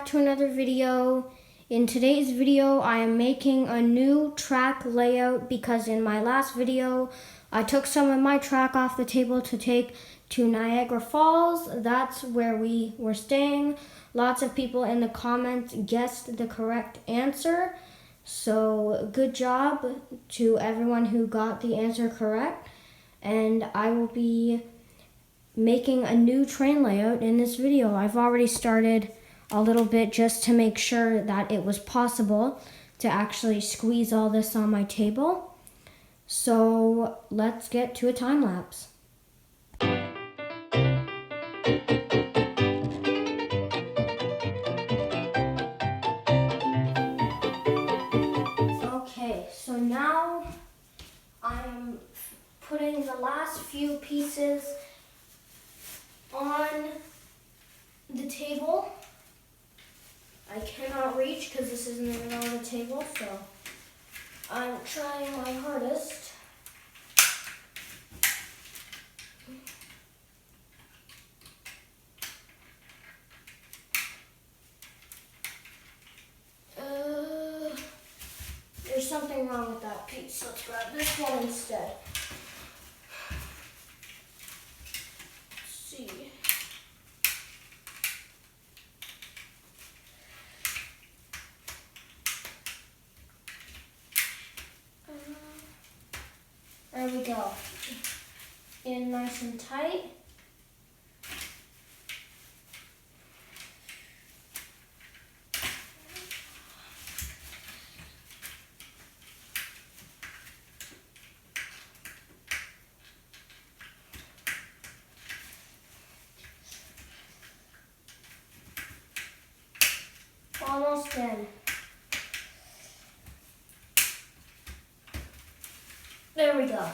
back to another video. In today's video, I am making a new track layout because in my last video, I took some of my track off the table to take to Niagara Falls. That's where we were staying. Lots of people in the comments guessed the correct answer. So good job to everyone who got the answer correct. And I will be making a new train layout in this video. I've already started a little bit just to make sure that it was possible to actually squeeze all this on my table. So let's get to a time lapse. Okay, so now I'm putting the last few pieces on the table. I cannot reach because this isn't even on the table, so I'm trying my hardest. There's something wrong with that piece. Let's grab this one instead. Let's see. There we go. In nice and tight. Almost in. There we go.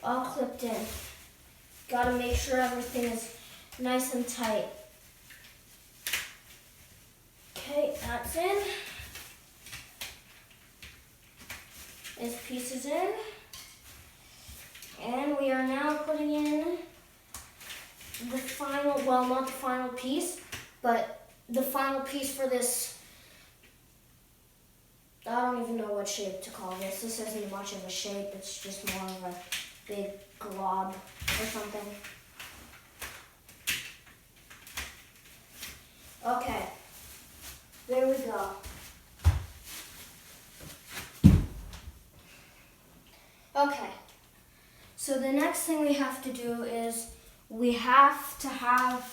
All clipped in. Gotta make sure everything is nice and tight. Okay, that's in. This piece is in. And we are now putting in the final, well, not the final piece, but the final piece for this. I don't even know what shape to call this. This isn't much of a shape. It's just more of a big glob or something. Okay. There we go. Okay. So the next thing we have to do is we have to have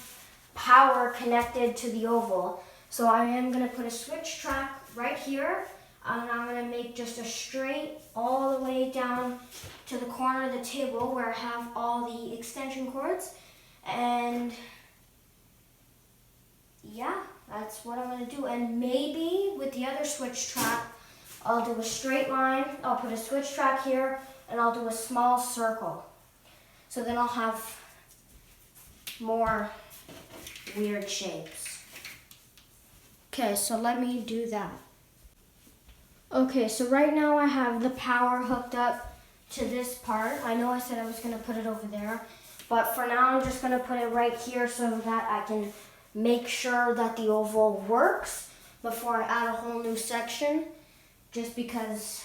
power connected to the oval. So I am going to put a switch track right here. And I'm going to make just a straight all the way down to the corner of the table where I have all the extension cords. And yeah, that's what I'm going to do. And maybe with the other switch track, I'll do a straight line. I'll put a switch track here and I'll do a small circle. So then I'll have more weird shapes. Okay, so let me do that. Okay, so right now I have the power hooked up to this part. I know I said I was going to put it over there, but for now I'm just going to put it right here so that I can make sure that the oval works before I add a whole new section, just because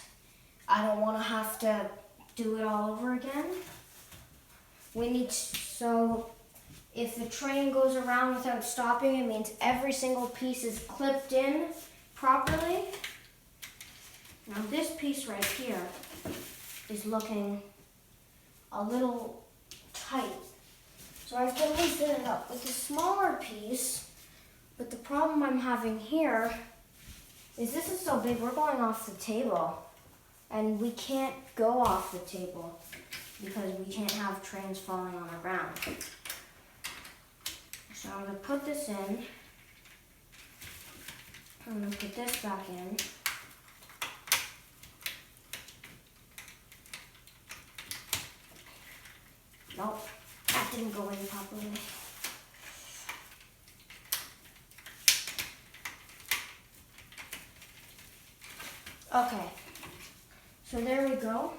I don't want to have to do it all over again. So if the train goes around without stopping, it means every single piece is clipped in properly. Now this piece right here is looking a little tight. So I can loosen it up with a smaller piece, but the problem I'm having here is this is so big, we're going off the table. And we can't go off the table because we can't have trains falling on the ground. So I'm going to put this in. I'm going to put this back in. Nope, that didn't go in properly. Okay, so there we go.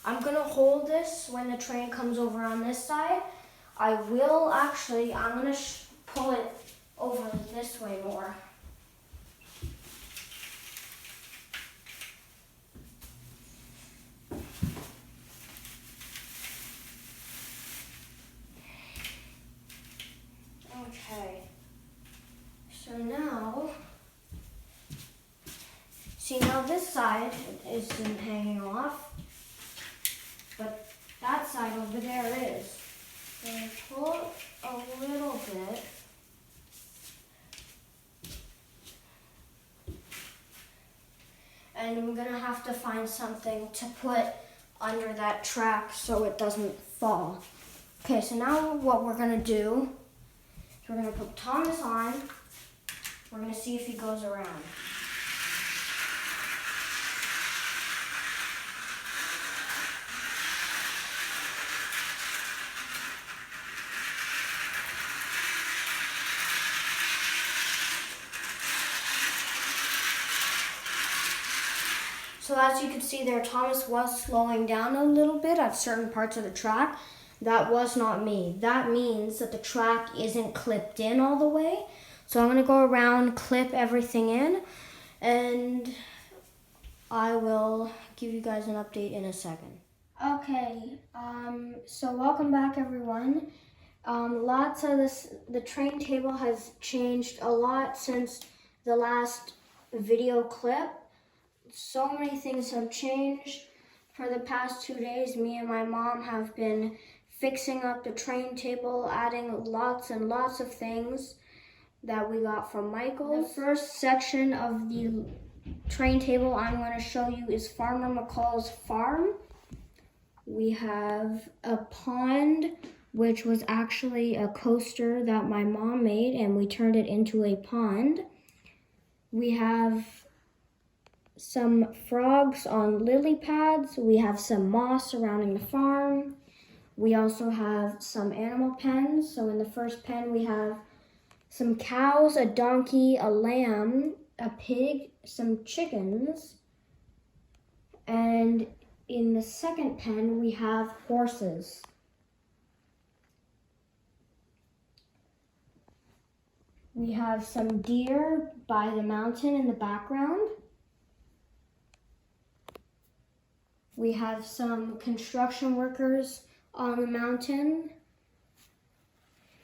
I'm gonna hold this when the train comes over on this side. I'm gonna pull it over this way more. Okay, so now, see now this side isn't hanging off, but that side over there is. So I pull it a little bit. And I'm gonna have to find something to put under that track so it doesn't fall. Okay, so now what we're gonna do is we're gonna put Thomas on. We're gonna see if he goes around. So as you can see there, Thomas was slowing down a little bit at certain parts of the track. That was not me. That means that the track isn't clipped in all the way. So I'm gonna go around, clip everything in, and I will give you guys an update in a second. Okay, so welcome back everyone. Lots of the train table has changed a lot since the last video clip. So many things have changed. For the past 2 days, me and my mom have been fixing up the train table, adding lots and lots of things that we got from Michael. The first section of the train table I'm going to show you is Farmer McCall's farm. We have a pond, which was actually a coaster that my mom made, and we turned it into a pond. We have some frogs on lily pads. We have some moss surrounding the farm. We also have some animal pens. So in the first pen we have some cows, a donkey, a lamb, a pig, some chickens. And in the second pen we have horses. We have some deer by the mountain in the background. We have some construction workers on the mountain.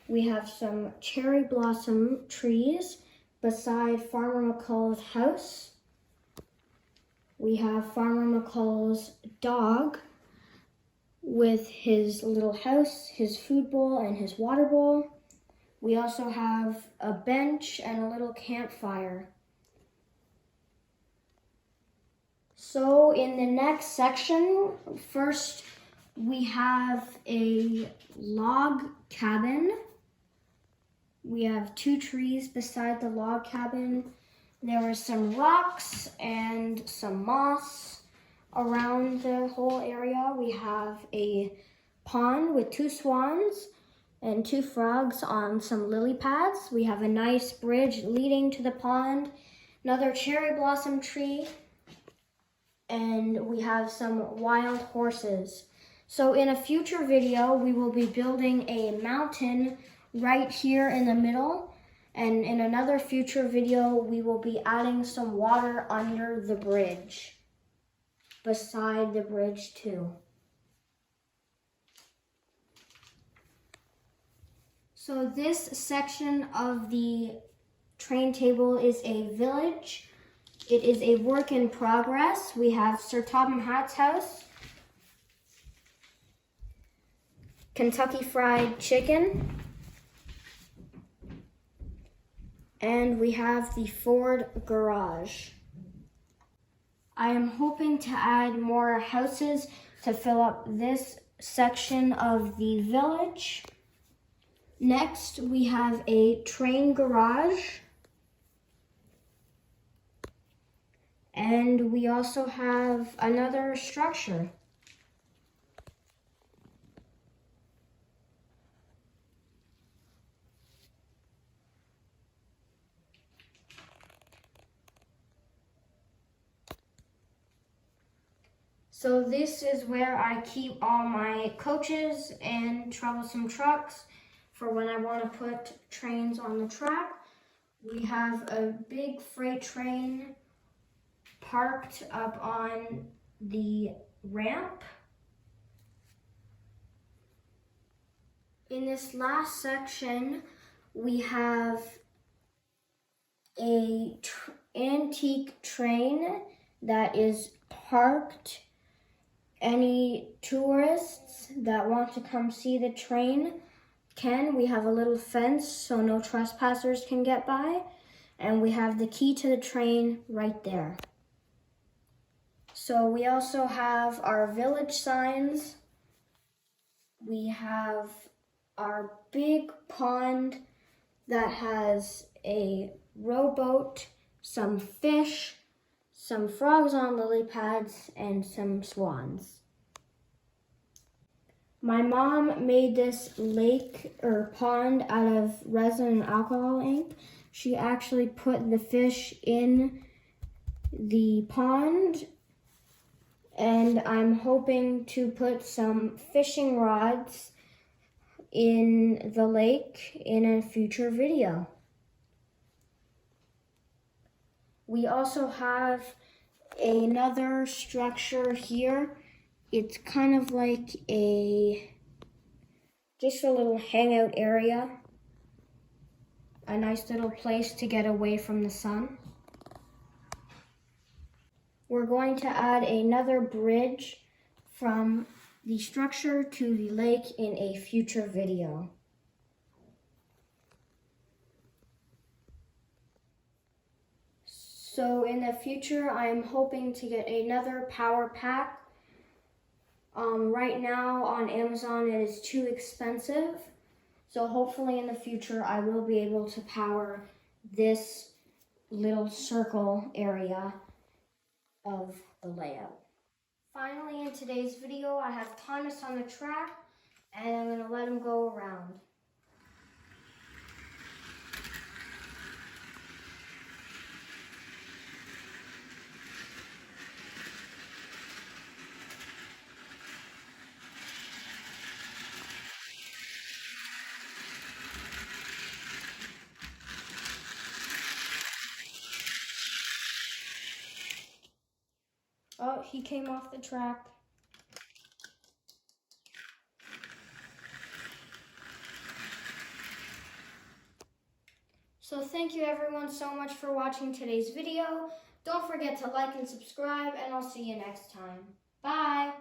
We have some cherry blossom trees beside Farmer McCall's house. We have Farmer McCall's dog with his little house, his food bowl, and his water bowl. We also have a bench and a little campfire. So in the next section, first we have a log cabin. We have 2 trees beside the log cabin. There are some rocks and some moss around the whole area. We have a pond with 2 swans and 2 frogs on some lily pads. We have a nice bridge leading to the pond, another cherry blossom tree, and we have some wild horses. So in a future video, we will be building a mountain right here in the middle. And in another future video, we will be adding some water under the bridge, beside the bridge too. So this section of the train table is a village. It is a work in progress. We have Sir Topham Hatt's house, Kentucky Fried Chicken, and we have the Ford garage. I am hoping to add more houses to fill up this section of the village. Next, we have a train garage. And we also have another structure. So this is where I keep all my coaches and troublesome trucks for when I want to put trains on the track. We have a big freight train parked up on the ramp. In this last section, we have a antique train that is parked. Any tourists that want to come see the train can. We have a little fence so no trespassers can get by. And we have the key to the train right there. So we also have our village signs. We have our big pond that has a rowboat, some fish, some frogs on lily pads, and some swans. My mom made this lake or pond out of resin and alcohol ink. She actually put the fish in the pond, and I'm hoping to put some fishing rods in the lake in a future video. We also have another structure here. It's kind of like just a little hangout area. A nice little place to get away from the sun. We're going to add another bridge from the structure to the lake in a future video. So in the future, I'm hoping to get another power pack. Right now on Amazon, it is too expensive. So hopefully in the future, I will be able to power this little circle area of the layout. Finally, in today's video, I have Thomas on the track, and I'm going to let him go around. Oh, he came off the track. So thank you everyone so much for watching today's video. Don't forget to like and subscribe, and I'll see you next time. Bye!